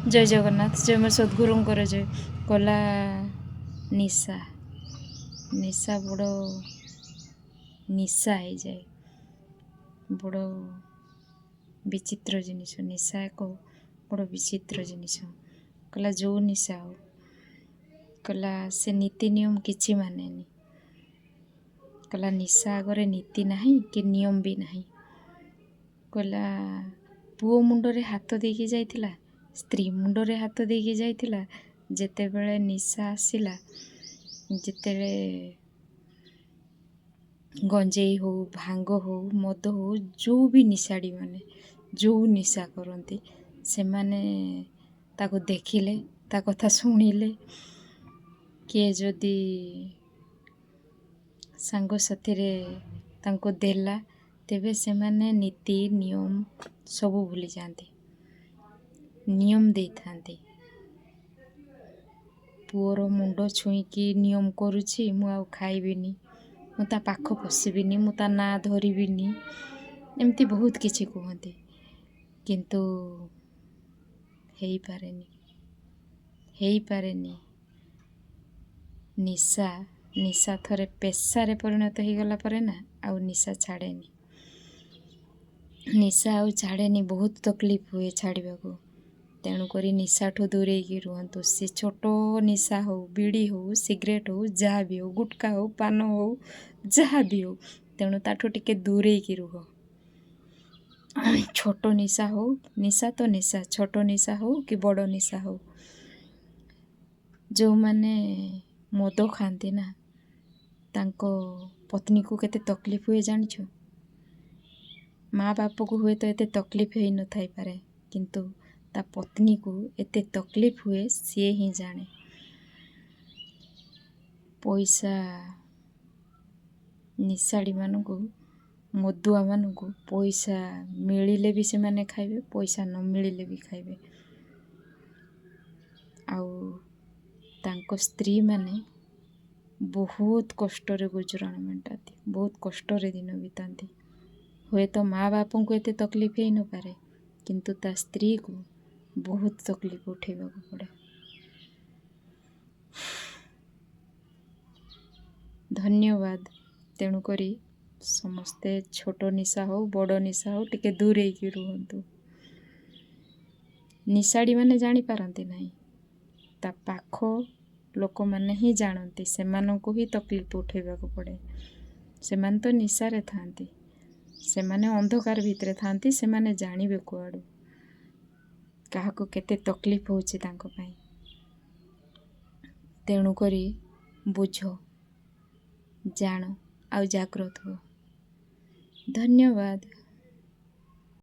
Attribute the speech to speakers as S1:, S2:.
S1: जय जगन्नाथ जय मोर सद्गुरुंकर जय कला निशा निशा बड़ निशा हो जाए बड़ विचित्र जिनिस निशा एक बड़ विचित्र जिनिस कला जो निशा हो कला से नीति नियम किछि मानेनी कला निशा आगरे नीति नहीं कि नियम भी नहीं कला पुओ मुंडरे हाथ देकी जाइथिला स्त्री मुंडरे हाथ देकी जाइथिला जेतेबेले निशा आसिला जेतेबेले गंजेई हो भांग हो मद हो जो भी निशाड़ी माने जो निशा करती से माने ताको देखिले ता कथा शुणिले किए जदि सांग साथी रे तांको देला तेबे से माने नीति नियम सबू भूली जाती नियम दे थांती पुअर मुंड छुईकी नियम करुछि मु आ खाइबिनी मु ता पाख पशिबिनी मु ता ना धरिबिनी एमती बहुत किछि कहते किंतु हेई पारेनी निशा निशा थरे पेशारे परिणत हो गला परे ना आउ निशा छाड़ेनी निशा आउ छाड़ेनी बहुत तकलीफ हुए छाड़िबा को तेणुक निशा ठू दूरे रुहतु सी छोट निशा हो बीड़ी हो सिगरेट हो जहाँ भी हो गुटका हो पान हो जहाँ भी हो तेणु ताठू टिके दूरे रुह छोट निशा हो निशा तो निशा छोट निशा हो कि बड़ निशा हो जो माने मद खाती ना तांको पत्नी को केते तकलीफ हुए जानिछ माँ बाप को हुए तो एते तकलीफ ही न थाई पारे किंतु ता पत्नी को एते तकलीफ हुए सी ही जाने पैसा निशाड़ी मान को मदुआ मान को पैसा मिलिले भी से माने खाइबे पैसा न मिलिले भी खाइबे आउ तांको स्त्री माने बहुत कष्ट गुजराण मेटाती बहुत कष्ट दिन बिताती हुए तो माँ बाप को एते तकलीफ ही न पारे किंतु ता स्त्री को बहुत तकलीफ उठेबा को पड़े। धन्यवाद तेणुकरी समस्ते छोट निशा हो बड़ निशा हो टिके दूरे की रुहतु निशाड़ी माने जानी पारती नहीं ता पाख लोक माने ही जानती से मानको ही तकलीफ उठेबा को पड़े से मान तो निशारे थांती से माने अंधकार भितरे थांती से माने जानिबे कुआडू काहाको केते तकलीफ होची तांको पई तेणु करी बुझ जानो आउ जागृत हो। धन्यवाद।